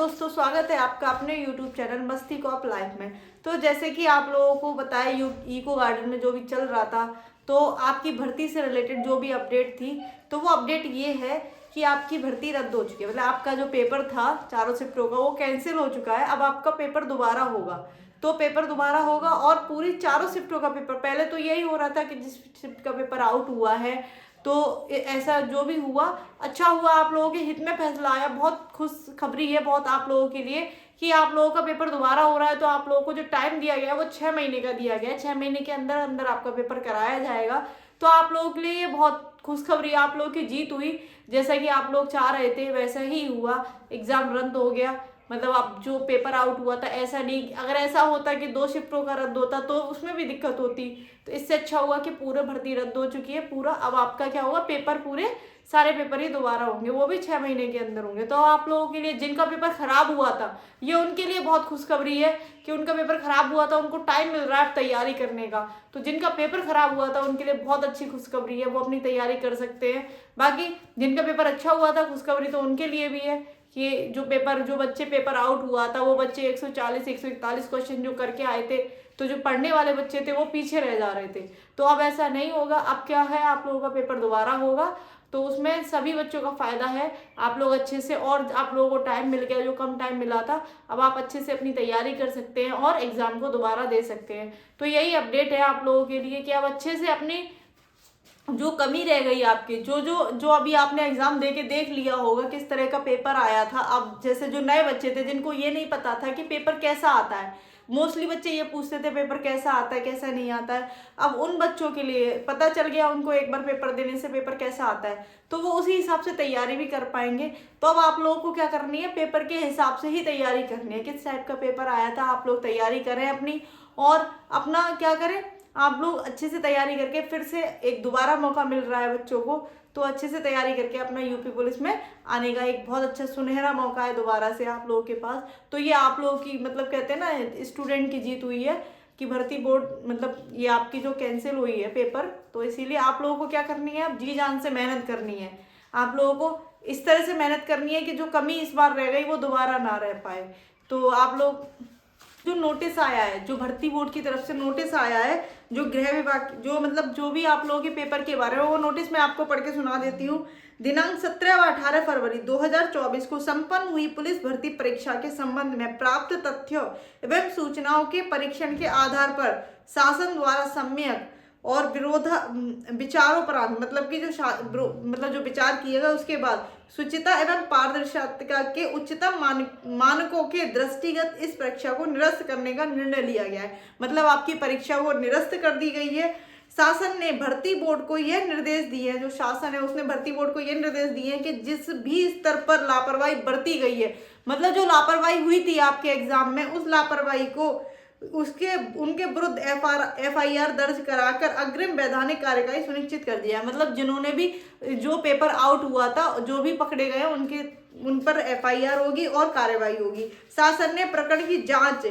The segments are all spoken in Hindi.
दोस्तों, स्वागत है आपका अपने YouTube चैनल मस्ती कॉप लाइफ में। तो जैसे कि आप लोगों को बताया इको गार्डन में जो भी चल रहा था, तो आपकी भर्ती से रिलेटेड जो भी अपडेट थी, तो वो अपडेट ये है कि आपकी भर्ती रद्द हो चुकी है। मतलब आपका जो पेपर था चारों शिफ्टों का वो कैंसिल हो चुका है। अब आपका पेपर दोबारा होगा, तो पेपर दोबारा होगा और पूरी चारों शिफ्टों का पेपर। पहले तो यही हो रहा था कि जिस शिफ्ट का पेपर आउट हुआ है, तो ऐसा जो भी हुआ अच्छा हुआ, आप लोगों के हित में फैसला आया। बहुत खुश खबरी है बहुत आप लोगों के लिए कि आप लोगों का पेपर दोबारा हो रहा है। तो आप लोगों को जो टाइम दिया गया है वो 6 महीने का दिया गया है। 6 महीने के अंदर अंदर आपका पेपर कराया जाएगा। तो आप लोगों के लिए ये बहुत खुशखबरी, आप लोगों की जीत हुई। जैसा कि आप लोग चाह रहे थे वैसा ही हुआ, एग्जाम रद्द हो गया। मतलब अब जो पेपर आउट हुआ था, ऐसा नहीं, अगर ऐसा होता कि 2 शिफ्टों का रद्द होता तो उसमें भी दिक्कत होती। तो इससे अच्छा हुआ कि पूरे भर्ती रद्द हो चुकी है पूरा। अब आपका क्या होगा, पेपर पूरे सारे पेपर ही दोबारा होंगे, वो भी 6 महीने के अंदर होंगे। तो आप लोगों के लिए जिनका पेपर खराब हुआ था, ये उनके लिए बहुत खुशखबरी है कि उनका पेपर खराब हुआ था, उनको टाइम मिल रहा है तैयारी करने का। तो जिनका पेपर खराब हुआ था उनके लिए बहुत अच्छी खुशखबरी है, वो अपनी तैयारी कर सकते हैं। बाकी जिनका पेपर अच्छा हुआ था, खुशखबरी तो उनके लिए भी है कि जो बच्चे पेपर आउट हुआ था वो बच्चे 140 141 क्वेश्चन जो करके आए थे, तो जो पढ़ने वाले बच्चे थे वो पीछे रह जा रहे थे। तो अब ऐसा नहीं होगा। अब क्या है, आप लोगों का पेपर दोबारा होगा, तो उसमें सभी बच्चों का फायदा है। आप लोग अच्छे से, और आप लोगों को टाइम मिल गया जो कम टाइम मिला था, अब आप अच्छे से अपनी तैयारी कर सकते हैं और एग्जाम को दोबारा दे सकते हैं। तो यही अपडेट है आप लोगों के लिए कि आप अच्छे से अपनी जो कमी रह गई आपकी, जो जो जो अभी आपने एग्जाम दे के देख लिया होगा किस तरह का पेपर आया था। अब जैसे जो नए बच्चे थे जिनको ये नहीं पता था कि पेपर कैसा आता है, मोस्टली बच्चे ये पूछते थे पेपर कैसा आता है कैसा नहीं आता है। अब उन बच्चों के लिए पता चल गया, उनको एक बार पेपर देने से पेपर कैसा आता है, तो वो उसी हिसाब से तैयारी भी कर पाएंगे। तो अब आप लोगों को क्या करनी है, पेपर के हिसाब से ही तैयारी करनी है। किस टाइप का पेपर आया था आप लोग तैयारी करें अपनी, और अपना क्या करें, आप लोग अच्छे से तैयारी करके फिर से एक दोबारा मौका मिल रहा है बच्चों को, तो अच्छे से तैयारी करके अपना यूपी पुलिस में आने का एक बहुत अच्छा सुनहरा मौका है दोबारा से आप लोगों के पास। तो ये आप लोगों की, मतलब कहते हैं ना, स्टूडेंट की जीत हुई है कि भर्ती बोर्ड, मतलब ये आपकी जो कैंसिल हुई है पेपर, तो इसीलिए आप लोगों को क्या करनी है, अब जी जान से मेहनत करनी है। आप लोगों को इस तरह से मेहनत करनी है कि जो कमी इस बार रह गई वो दोबारा ना रह पाए। तो आप लोग, जो नोटिस आया है, जो भर्ती बोर्ड की तरफ से नोटिस आया है, जो गृह विभाग, जो मतलब जो भी आप लोगों के पेपर के बारे में, वो नोटिस मैं आपको पढ़ के सुना देती हूँ। दिनांक 17 व 18 फरवरी 2024 को संपन्न हुई पुलिस भर्ती परीक्षा के संबंध में प्राप्त तथ्यों एवं सूचनाओं के परीक्षण के आधार पर शासन द्वारा सम्यक और विचारोपरांत, मतलब कि जो विचार किए गए उसके बाद शुचिता एवं पारदर्शिता के उच्चतम मानकों के दृष्टिगत इस परीक्षा को निरस्त करने का निर्णय लिया गया है। मतलब आपकी परीक्षा वो निरस्त कर दी गई है। शासन ने भर्ती बोर्ड को यह निर्देश दिए हैं, जो शासन है उसने भर्ती बोर्ड को यह निर्देश दिए हैं कि जिस भी स्तर पर लापरवाही बरती गई है, मतलब जो लापरवाही हुई थी आपके एग्जाम में, उस लापरवाही को उनके विरुद्ध FIR दर्ज कराकर अग्रिम वैधानिक कार्यवाही सुनिश्चित कर दिया है। मतलब जिन्होंने भी जो पेपर आउट हुआ था, जो भी पकड़े गए उन पर FIR होगी और कार्यवाही होगी। शासन ने प्रकरण की जांच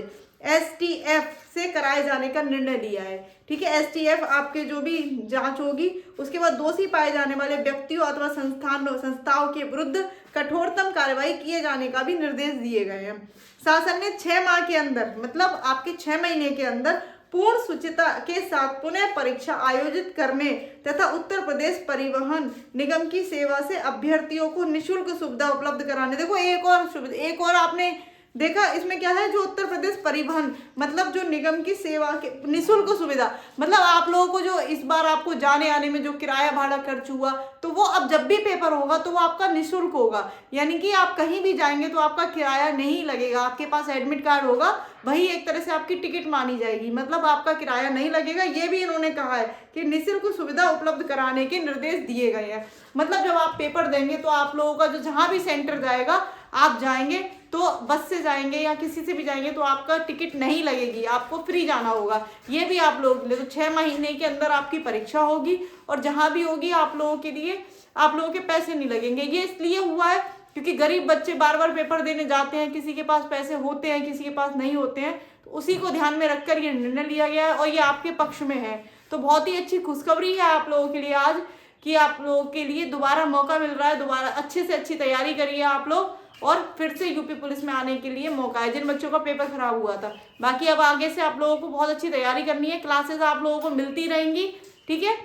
STF से कराए जाने का निर्णय लिया है। ठीक है, STF आपके जो भी जांच होगी, उसके बाद दोषी पाए जाने वाले व्यक्तियों अथवा संस्थाओं के विरुद्ध कठोरतम कार्रवाई किए जाने का भी निर्देश दिए गए हैं। शासन ने 6 माह के अंदर, मतलब आपके 6 महीने के अंदर पूर्ण शुचिता के साथ पुनः परीक्षा आयोजित करने तथा उत्तर प्रदेश परिवहन निगम की सेवा से अभ्यर्थियों को निःशुल्क सुविधा उपलब्ध कराने। देखो एक और आपने देखा इसमें क्या है, जो उत्तर प्रदेश परिवहन, मतलब जो निगम की सेवा के निःशुल्क सुविधा, मतलब आप लोगों को जो इस बार आपको जाने आने में जो किराया भाड़ा खर्च हुआ, तो वो अब जब भी पेपर होगा तो वो आपका निःशुल्क होगा। यानी कि आप कहीं भी जाएंगे तो आपका किराया नहीं लगेगा, आपके पास एडमिट कार्ड होगा, वही एक तरह से आपकी टिकट मानी जाएगी, मतलब आपका किराया नहीं लगेगा। ये भी इन्होंने कहा है कि निःशुल्क सुविधा उपलब्ध कराने के निर्देश दिए गए हैं। मतलब जब आप पेपर देंगे तो आप लोगों का जो जहाँ भी सेंटर जाएगा, आप जाएंगे तो बस से जाएंगे या किसी से भी जाएंगे तो आपका टिकट नहीं लगेगी, आपको फ्री जाना होगा। ये भी आप लोगों के लिए, तो 6 महीने के अंदर आपकी परीक्षा होगी और जहाँ भी होगी आप लोगों के लिए, आप लोगों के पैसे नहीं लगेंगे। ये इसलिए हुआ है क्योंकि गरीब बच्चे बार बार पेपर देने जाते हैं, किसी के पास पैसे होते हैं किसी के पास नहीं होते हैं, तो उसी को ध्यान में रखकर ये निर्णय लिया गया है और ये आपके पक्ष में है। तो बहुत ही अच्छी खुशखबरी है आप लोगों के लिए आज कि आप लोगों के लिए दोबारा मौका मिल रहा है। दोबारा अच्छे से अच्छी तैयारी करिए आप लोग और फिर से यूपी पुलिस में आने के लिए मौका है, जिन बच्चों का पेपर खराब हुआ था। बाकी अब आगे से आप लोगों को बहुत अच्छी तैयारी करनी है, क्लासेस आप लोगों को मिलती रहेंगी, ठीक है।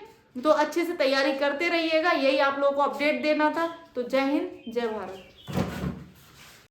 तो अच्छे से तैयारी करते रहिएगा, यही आप लोगों को अपडेट देना था। तो जय हिंद, जय भारत।